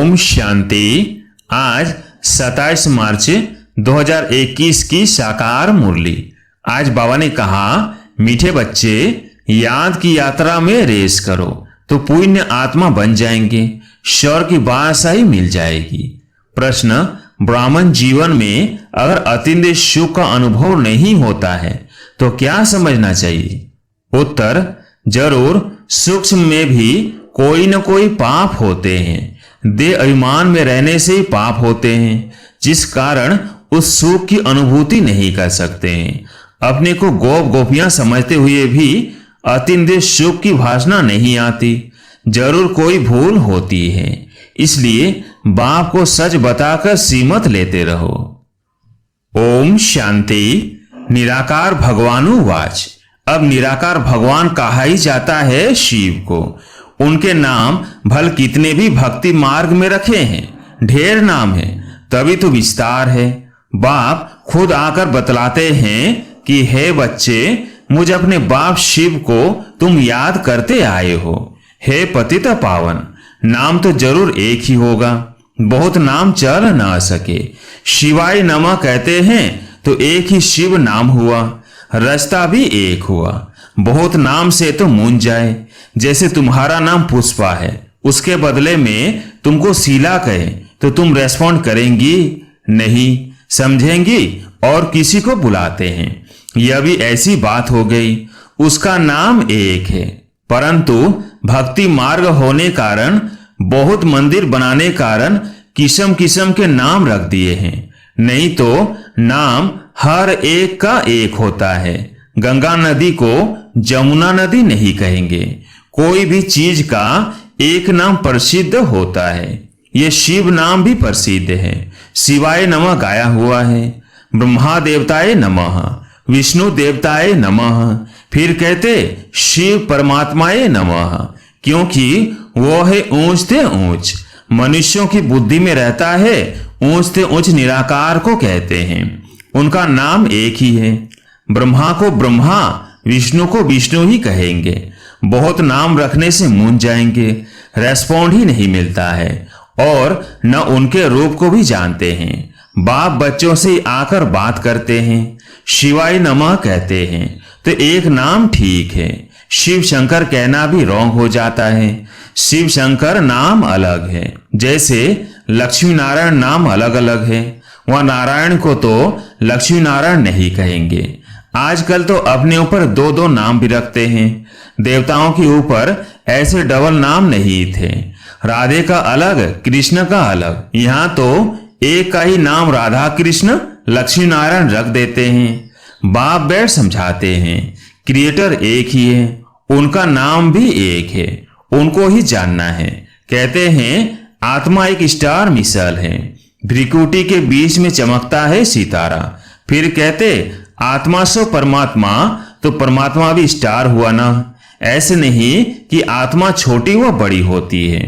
ओम शांति। आज 27 मार्च 2021 की साकार मुरली। आज बाबा ने कहा, मीठे बच्चे, याद की यात्रा में रेस करो तो पुण्य आत्मा बन जाएंगे, स्वर्ग की बादशाही मिल जाएगी। प्रश्न, ब्राह्मण जीवन में अगर अतिंद्रिय सुख का अनुभव नहीं होता है तो क्या समझना चाहिए? उत्तर, जरूर सूक्ष्म में भी कोई न कोई पाप होते हैं। देह अभिमान में रहने से ही पाप होते हैं, जिस कारण उस सुख की अनुभूति नहीं कर सकते हैं। अपने को गोप गोपियां समझते हुए भी अतिंद्रिय सुख की भाषा नहीं आती। जरूर कोई भूल होती है, इसलिए बाप को सच बताकर सीमत लेते रहो। ओम शांति। निराकार भगवानुवाच। अब निराकार भगवान कहा ही जाता है शिव को। उनके नाम भल कितने भी भक्ति मार्ग में रखे हैं, ढेर नाम है, तभी तो विस्तार है। बाप खुद आकर बतलाते हैं कि हे बच्चे, मुझ अपने बाप शिव को तुम याद करते आए हो। हे पतित पावन, नाम तो जरूर एक ही होगा, बहुत नाम चल ना सके। शिवाय नमः कहते हैं तो एक ही शिव नाम हुआ, रास्ता भी एक हुआ। बहुत नाम से तो मूंझ जाए। जैसे तुम्हारा नाम पुष्पा है, उसके बदले में तुमको शीला कहे तो तुम रेस्पॉन्ड करेंगी नहीं, समझेंगी और किसी को बुलाते हैं। यह भी ऐसी बात हो गई। उसका नाम एक है, परंतु भक्ति मार्ग होने कारण, बहुत मंदिर बनाने कारण किस्म किस्म के नाम रख दिए हैं। नहीं तो नाम हर एक का एक होता है। गंगा नदी को जमुना नदी नहीं कहेंगे। कोई भी चीज का एक नाम प्रसिद्ध होता है। ये शिव नाम भी प्रसिद्ध है। शिवाय नमः गाया हुआ है। ब्रह्मा देवताय नमः, विष्णु देवताय नमः, फिर कहते शिव परमात्माय नमः, क्योंकि वो है ऊंच से ऊंच। मनुष्यों की बुद्धि में रहता है, ऊंच से ऊंच निराकार को कहते हैं। उनका नाम एक ही है। ब्रह्मा को ब्रह्मा, विष्णु को विष्णु ही कहेंगे। बहुत नाम रखने से मूंझ जाएंगे, रेस्पॉन्ड ही नहीं मिलता है और न उनके रूप को भी जानते हैं। बाप बच्चों से आकर बात करते हैं, शिवाय नमः कहते हैं तो एक नाम ठीक है। शिव शंकर कहना भी रॉन्ग हो जाता है। शिव शंकर नाम अलग है, जैसे लक्ष्मी नारायण नाम अलग अलग है। वह नारायण को तो लक्ष्मी नारायण नहीं कहेंगे। आजकल तो अपने ऊपर दो दो नाम भी रखते हैं। देवताओं के ऊपर ऐसे डबल नाम नहीं थे। राधे का अलग, कृष्ण का अलग। यहाँ तो एक का ही नाम राधा कृष्ण लक्ष्मी नारायण रख देते हैं। बाप बैठ समझाते हैं, क्रिएटर एक ही है, उनका नाम भी एक है, उनको ही जानना है। कहते हैं आत्मा एक स्टार मिसाल है, भ्रिकुटी के बीच में चमकता है सितारा। फिर कहते आत्मा सो परमात्मा, तो परमात्मा भी स्टार हुआ ना। ऐसे नहीं कि आत्मा छोटी व बड़ी होती है,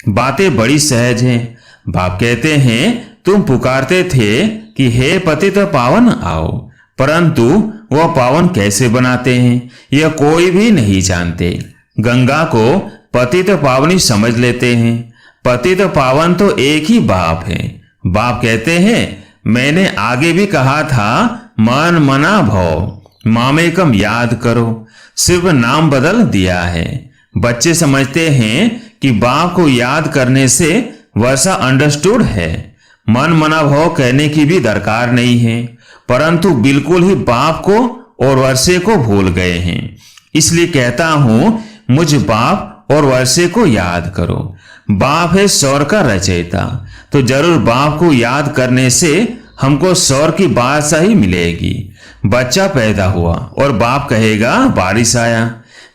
बातें बड़ी सहज हैं। बाप कहते हैं तुम पुकारते थे कि हे पतित पावन आओ, परंतु वह पावन कैसे बनाते हैं यह कोई भी नहीं जानते। गंगा को पतित पावनी समझ लेते हैं। पतित पावन तो एक ही बाप है। बाप कहते हैं मैंने आगे भी कहा था, मन मना भव, मामेकम याद करो। सिर्फ नाम बदल दिया है। बच्चे समझते हैं कि बाप को याद करने से वैसा अंडरस्टूड है, मन मना भव कहने की भी दरकार नहीं है। परंतु बिल्कुल ही बाप को और वर्षे को भूल गए हैं। इसलिए कहता हूं, मुझ बाप और वर्षे को याद करो। बाप है सौर का रचयिता, तो जरूर बाप को याद करने से हमको सौर की बादशाही मिलेगी। बच्चा पैदा हुआ और बाप कहेगा बारिश आया।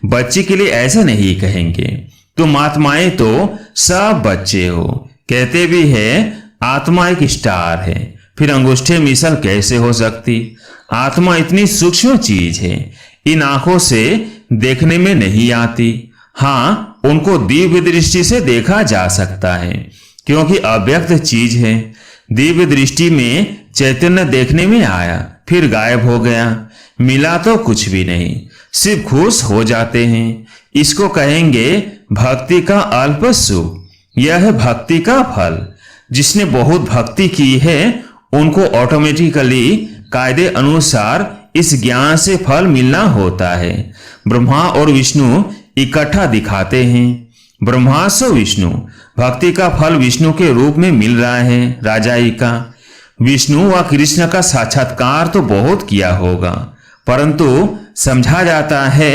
बच्चे के लिए ऐसा नहीं कहेंगे, तुम आत्माएं तो सब बच्चे हो। कहते भी है आत्मा एक स्टार है, फिर अंगूठे मिसल कैसे हो सकती? आत्मा इतनी सूक्ष्म चीज है, इन आंखों से देखने में नहीं आती। हाँ, उनको दिव्य दृष्टि से देखा जा सकता है, क्योंकि अव्यक्त चीज है। दिव्य दृष्टि में चैतन्य देखने में आया, फिर गायब हो गया, मिला तो कुछ भी नहीं, सिर्फ खुश हो जाते हैं। इसको कहेंगे भक्ति का अल्प सुख। यह है भक्ति का फल। जिसने बहुत भक्ति की है उनको ऑटोमेटिकली कायदे अनुसार इस ज्ञान से फल मिलना होता है। ब्रह्मा और विष्णु इकट्ठा दिखाते हैं। ब्रह्मा सो विष्णु, भक्ति का फल विष्णु के रूप में मिल रहा है राजाई का। विष्णु व कृष्ण का साक्षात्कार तो बहुत किया होगा, परंतु समझा जाता है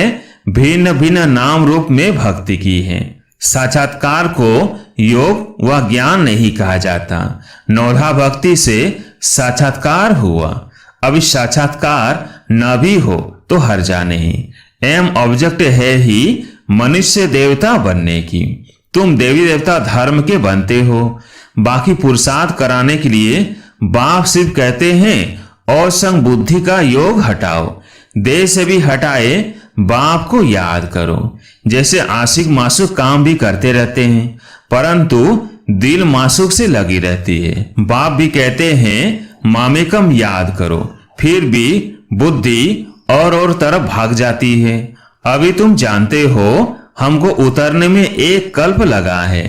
भिन्न भिन्न नाम रूप में भक्ति की है। साक्षात्कार को योग व ज्ञान नहीं कहा जाता। नौधा भक्ति से साक्षात्कार हुआ। अब इस साक्षात्कार न भी हो तो हर्जा नहीं। एम ऑब्जेक्ट है ही मनुष्य देवता बनने की। तुम देवी देवता धर्म के बनते हो। बाकी पुरुषार्थ कराने के लिए बाप सिर्फ कहते हैं और संग बुद्धि का योग हटाओ। देह से भी हटाए बाप को याद करो। जैसे आशिक मासूक काम भी करते रहते हैं, परंतु दिल मासूक से लगी रहती है। बाप भी कहते हैं मामेकम याद करो, फिर भी बुद्धि और तरफ भाग जाती है। अभी तुम जानते हो हमको उतरने में एक कल्प लगा है।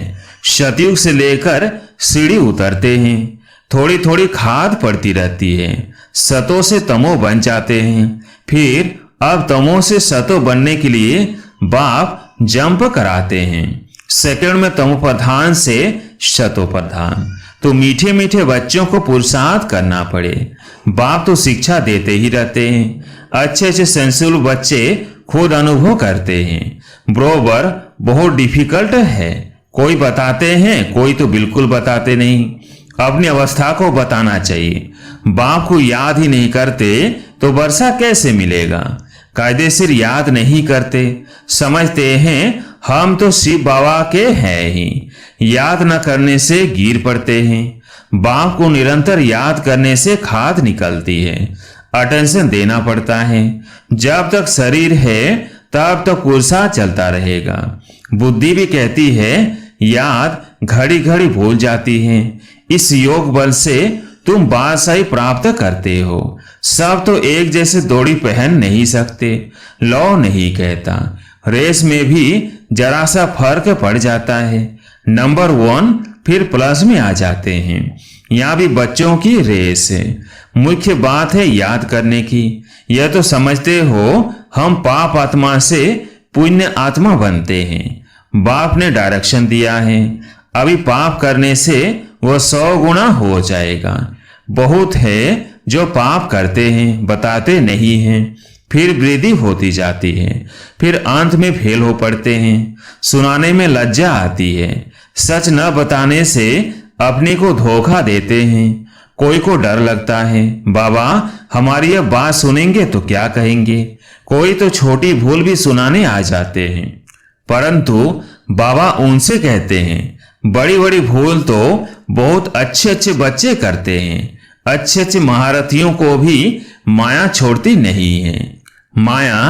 सतयुग से लेकर सीढ़ी उतरते हैं, थोड़ी थोड़ी खाद पड़ती रहती है। सतो से तमो बन जाते हैं, फिर अब तमो से सतो बनने के लिए बाप जंप कराते हैं। सेकंड में तमो प्रधान से सतो प्रधान। तो मीठे मीठे बच्चों को पुरुषार्थ करना पड़े। बाप तो शिक्षा देते ही रहते हैं। अच्छे अच्छे सेंसिबल बच्चे खुद अनुभव करते हैं। बरोबर बहुत डिफिकल्ट है। कोई बताते हैं, कोई तो बिल्कुल बताते नहीं। अपनी अवस्था को बताना चाहिए। बाप को याद ही नहीं करते तो वर्षा कैसे मिलेगा। कायदेशीर याद नहीं करते, समझते हैं हम तो शिव बाबा के हैं ही। याद न करने से गिर पड़ते हैं। बाप को निरंतर याद करने से खाद निकलती है। अटेंशन देना पड़ता है। जब तक शरीर है तब तक पुरुषार्थ चलता रहेगा। बुद्धि भी कहती है याद घड़ी घड़ी भूल जाती है। इस योग बल से तुम बादशाही प्राप्त करते हो। सब तो एक जैसे दौड़ी पहन नहीं सकते। लौ नहीं कहता। रेस में भी जरा सा फर्क पड़ जाता है। नंबर 1 फिर प्लस में आ जाते हैं। यहाँ भी बच्चों की रेस है। मुख्य बात है याद करने की। यह तो समझते हो हम पाप आत्मा से पुण्य आत्मा बनते हैं। बाप ने डायरेक्शन दिया है। अभी पाप करने से वह 100 गुना हो जाएगा। बहुत है जो पाप करते हैं, बताते नहीं हैं, फिर वृद्धि होती जाती है, फिर अंत में फेल हो पड़ते हैं। सुनाने में लज्जा आती है। सच न बताने से अपने को धोखा देते हैं। कोई को डर लगता है बाबा हमारी यह बात सुनेंगे तो क्या कहेंगे। कोई तो छोटी भूल भी सुनाने आ जाते हैं, परंतु बाबा उनसे कहते हैं बड़ी बड़ी भूल तो बहुत अच्छे अच्छे बच्चे करते हैं। अच्छे अच्छे महारथियों को भी माया छोड़ती नहीं है। माया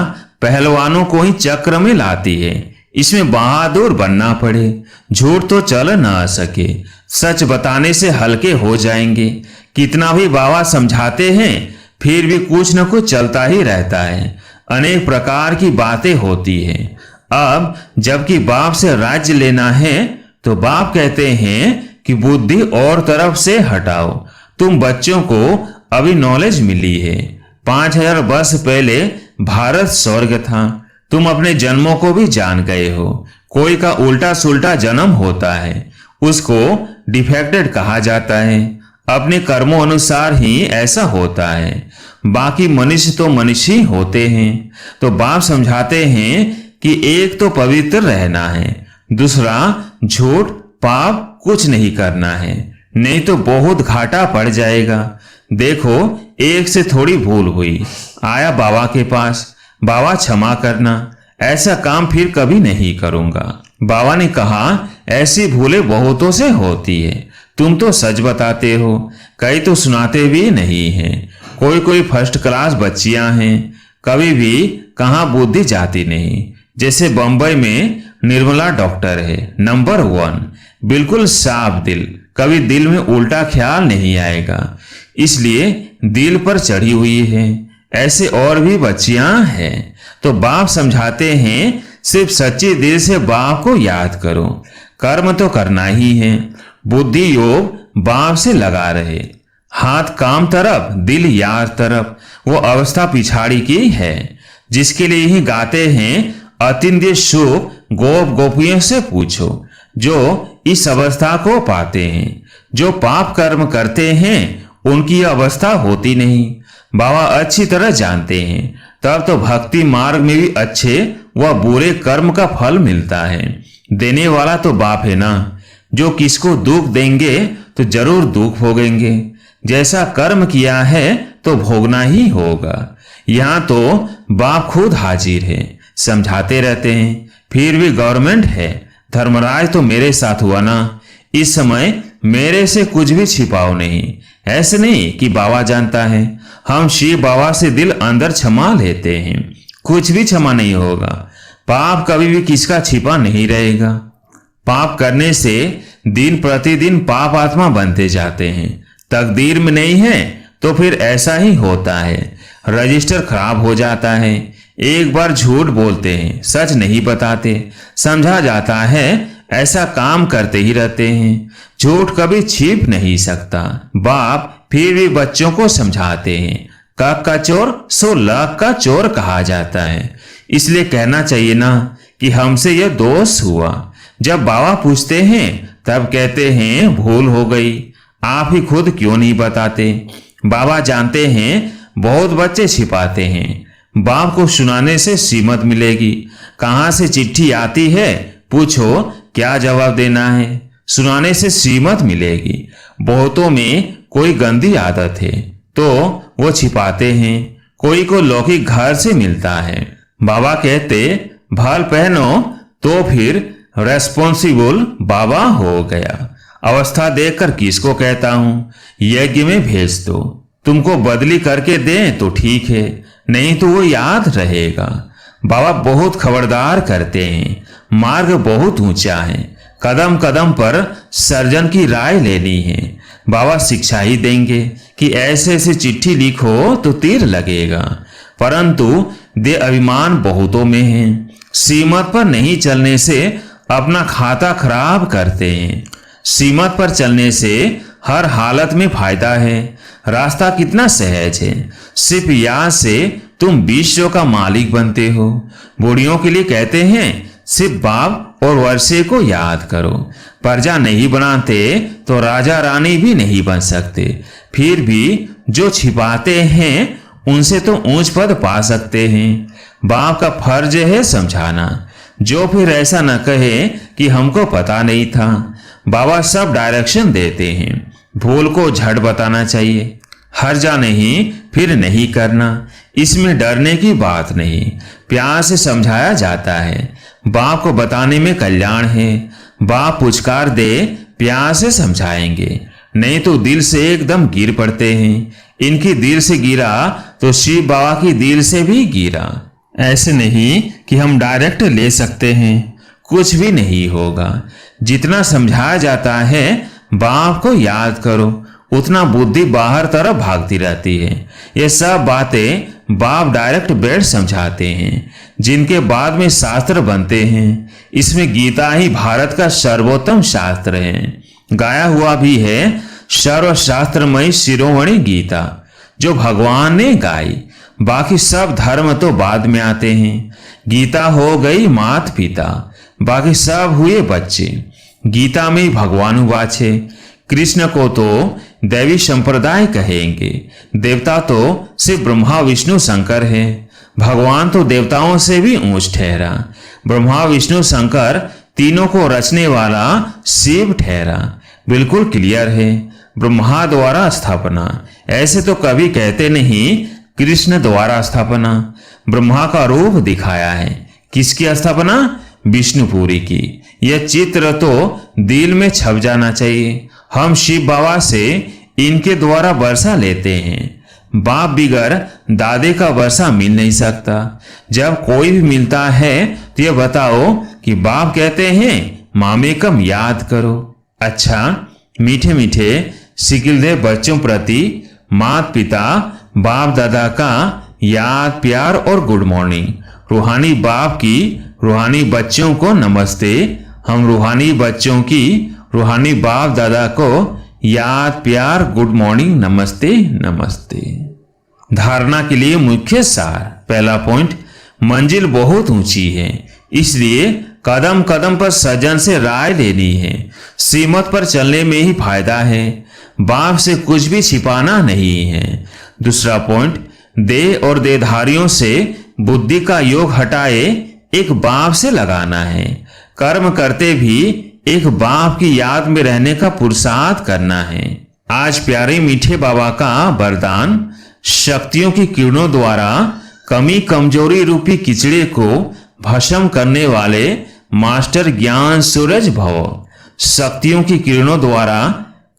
पहलवानों को ही चक्र में लाती है। इसमें बहादुर बनना पड़े। झूठ तो चल ना सके। सच बताने से हल्के हो जाएंगे। कितना भी बाबा समझाते हैं फिर भी कुछ न कुछ चलता ही रहता है। अनेक प्रकार की बातें होती हैं। अब जबकि बाप से राज्य लेना है तो बाप कहते हैं कि बुद्धि और तरफ से हटाओ। तुम बच्चों को अभी नॉलेज मिली है। 5000 वर्ष पहले भारत स्वर्ग था। तुम अपने जन्मों को भी जान गए हो। कोई का उल्टा सुल्टा जन्म होता है, उसको डिफेक्टेड कहा जाता है। अपने कर्मों अनुसार ही ऐसा होता है। बाकी मनुष्य तो मनुष्य ही होते हैं। तो बाप समझाते हैं कि एक तो पवित्र रहना है, दूसरा झूठ पाप कुछ नहीं करना है, नहीं तो बहुत घाटा पड़ जाएगा। देखो एक से थोड़ी भूल हुई, आया बाबा के पास, बाबा क्षमा करना, ऐसा काम फिर कभी नहीं करूंगा। बाबा ने कहा ऐसी भूलें बहुतों से होती है। तुम तो सच बताते हो, कई तो सुनाते भी नहीं हैं। कोई फर्स्ट क्लास बच्चियां हैं, कभी भी कहां बुद्धि जाती नहीं। जैसे बंबई में निर्मला डॉक्टर है, नंबर 1, बिल्कुल साफ दिल, कभी दिल में उल्टा ख्याल नहीं आएगा, इसलिए दिल पर चढ़ी हुई है। ऐसे और भी बच्चियां हैं। तो बाप समझाते हैं सिर्फ सच्चे दिल से बाप को याद करो। कर्म तो करना ही है। बुद्धि योग बाप से लगा रहे, हाथ काम तरफ दिल यार तरफ, वो अवस्था पिछाड़ी की है, जिसके लिए ही गाते हैं अतिंद्य सुख गोप गोपियों से पूछो, जो इस अवस्था को पाते हैं। जो पाप कर्म करते हैं उनकी अवस्था होती नहीं, बाबा अच्छी तरह जानते हैं। तब तो भक्ति मार्ग में भी अच्छे व बुरे कर्म का फल मिलता है। देने वाला तो बाप है ना, जो किसको दुख देंगे तो जरूर दुख भोगेंगे। जैसा कर्म किया है तो भोगना ही होगा। यहाँ तो बाप खुद हाजिर है, समझाते रहते हैं। फिर भी गवर्नमेंट है, धर्मराज तो मेरे साथ हुआ ना, इस समय मेरे से कुछ भी छिपाओ नहीं। ऐसे नहीं कि बाबा जानता है, हम शिव बाबा से दिल अंदर क्षमा लेते हैं, कुछ भी क्षमा नहीं होगा। पाप कभी भी किसका छिपा नहीं रहेगा। पाप करने से दिन प्रतिदिन पाप आत्मा बनते जाते हैं। तकदीर में नहीं है तो फिर ऐसा ही होता है, रजिस्टर खराब हो जाता है। एक बार झूठ बोलते हैं, सच नहीं बताते, समझा जाता है ऐसा काम करते ही रहते हैं। झूठ कभी छिप नहीं सकता। बाप फिर भी बच्चों को समझाते हैं, कक का चोर सो लाख का चोर कहा जाता है। इसलिए कहना चाहिए ना कि हमसे यह दोष हुआ। जब बाबा पूछते हैं तब कहते हैं भूल हो गई, आप ही खुद क्यों नहीं बताते। बाबा जानते हैं बहुत बच्चे छिपाते हैं। बाप को सुनाने से सीमत मिलेगी। कहाँ से चिट्ठी आती है पूछो, क्या जवाब देना है। सुनाने से सीमत मिलेगी। बहुतों में कोई गंदी आदत है तो वो छिपाते हैं। कोई को लौकिक घर से मिलता है, बाबा कहते भल पहनो तो फिर रेस्पॉन्सिबल बाबा हो गया। अवस्था देखकर किसको कहता हूं यज्ञ में भेज दो, तुमको बदली करके दें तो ठीक है, नहीं तो वो याद रहेगा। बाबा बहुत खबरदार करते हैं, मार्ग बहुत ऊंचा है, कदम कदम पर सर्जन की राय लेनी है। बाबा शिक्षा ही देंगे कि ऐसे ऐसे चिट्ठी लिखो तो तीर लगेगा, परंतु दे अभिमान बहुतों में है। सीमत पर नहीं चलने से अपना खाता खराब करते हैं। सीमत पर चलने से हर हालत में फायदा है। रास्ता कितना सहज है, सिर्फ याद से तुम विश्व का मालिक बनते हो। बूढ़ियों के लिए कहते हैं सिर्फ बाप और वर्षे को याद करो। प्रजा नहीं बनाते तो राजा रानी भी नहीं बन सकते। फिर भी जो छिपाते हैं उनसे तो ऊंच पद पा सकते हैं। बाप का फर्ज है समझाना। जो फिर ऐसा न कहे कि हमको पता नहीं था। बाबा सब डायरेक्शन देते हैं। भूल को झट बताना चाहिए, हर्जा नहीं फिर नहीं करना। इसमें डरने की बात नहीं, प्यार से समझाया जाता है। बाप को बताने में कल्याण है। बाप पुचकार दे प्यार से समझाएंगे, नहीं तो दिल से एकदम गिर पड़ते हैं। इनकी दिल से गिरा तो शिव बाबा की दिल से भी गिरा। ऐसे नहीं कि हम डायरेक्ट ले सकते हैं, कुछ भी नहीं होगा। जितना समझाया जाता है बाप को याद करो, उतना बुद्धि बाहर तरफ भागती रहती है। ये सब बातें बाप डायरेक्ट बैठ समझाते हैं, जिनके बाद में शास्त्र बनते हैं। इसमें गीता ही भारत का सर्वोत्तम शास्त्र है। गाया हुआ भी है सर्वशास्त्रमयी शिरोमणि गीता, जो भगवान ने गाई। बाकी सब धर्म तो बाद में आते हैं। गीता हो गई मात पिता, बाकी सब हुए बच्चे। गीता में भगवान वाच है। कृष्ण को तो दैवी संप्रदाय कहेंगे। देवता तो सिर्फ ब्रह्मा विष्णु शंकर है। भगवान तो देवताओं से भी ऊंच ठहरा। ब्रह्मा विष्णु शंकर तीनों को रचने वाला शिव ठहरा। बिल्कुल क्लियर है। ब्रह्मा द्वारा स्थापना, ऐसे तो कभी कहते नहीं कृष्ण द्वारा स्थापना। ब्रह्मा का रूप दिखाया है। किसकी स्थापना? विष्णुपुरी की। यह चित्र तो दिल में छप जाना चाहिए। हम शिव बाबा से इनके द्वारा वर्षा लेते हैं। बाप बिगर दादे का वर्षा मिल नहीं सकता। जब कोई भी मिलता है तो यह बताओ कि बाप कहते हैं मामे कम याद करो। अच्छा, मीठे मीठे सिकिलदे बच्चों प्रति माता पिता बाप दादा का याद प्यार और गुड मॉर्निंग। रूहानी बाप की रूहानी बच्चों को नमस्ते। हम रूहानी बच्चों की रूहानी बाप दादा को याद प्यार गुड मॉर्निंग नमस्ते नमस्ते। धारणा के लिए मुख्य सार। पहला पॉइंट, मंजिल बहुत ऊंची है, इसलिए कदम कदम पर सजन से राय लेनी है। सीमत पर चलने में ही फायदा है, बाप से कुछ भी छिपाना नहीं है। दूसरा पॉइंट, देह और देहधारियों से बुद्धि का योग हटाए एक बाप से लगाना है। कर्म करते भी एक बाप की याद में रहने का पुरुषार्थ करना है। आज प्यारे मीठे बाबा का वरदान, शक्तियों की किरणों द्वारा कमी कमजोरी रूपी किचड़े को भस्म करने वाले मास्टर ज्ञान सूरज भव। शक्तियों की किरणों द्वारा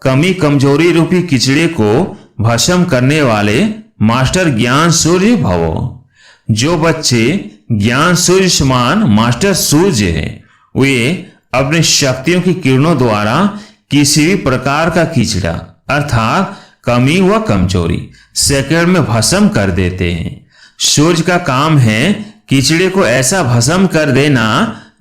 कमी कमजोरी रूपी किचड़े को भस्म करने वाले मास्टर ज्ञान सूर्य भव। जो बच्चे ज्ञान सूर्य समान मास्टर सूर्य है, वे अपने शक्तियों की किरणों द्वारा किसी भी प्रकार का कीचड़ा अर्थात कमी व कमजोरी सेकंड में भस्म कर देते हैं। सूर्य का काम है कीचड़े को ऐसा भस्म कर देना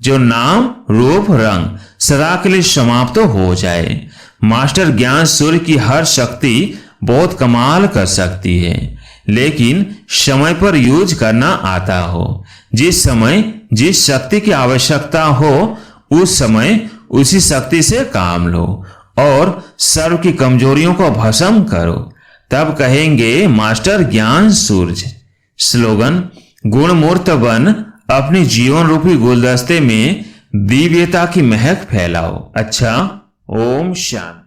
जो नाम रूप रंग सदा के लिए समाप्त हो जाए। मास्टर ज्ञान सूर्य की हर शक्ति बहुत कमाल कर सकती है, लेकिन समय पर यूज करना आता हो। जिस समय जिस शक्ति की आवश्यकता हो उस समय उसी शक्ति से काम लो और सर्व की कमजोरियों को भस्म करो, तब कहेंगे मास्टर ज्ञान सूर्य। स्लोगन, गुणमूर्त बन अपने जीवन रूपी गुलदस्ते में दिव्यता की महक फैलाओ। अच्छा, ओम शांति।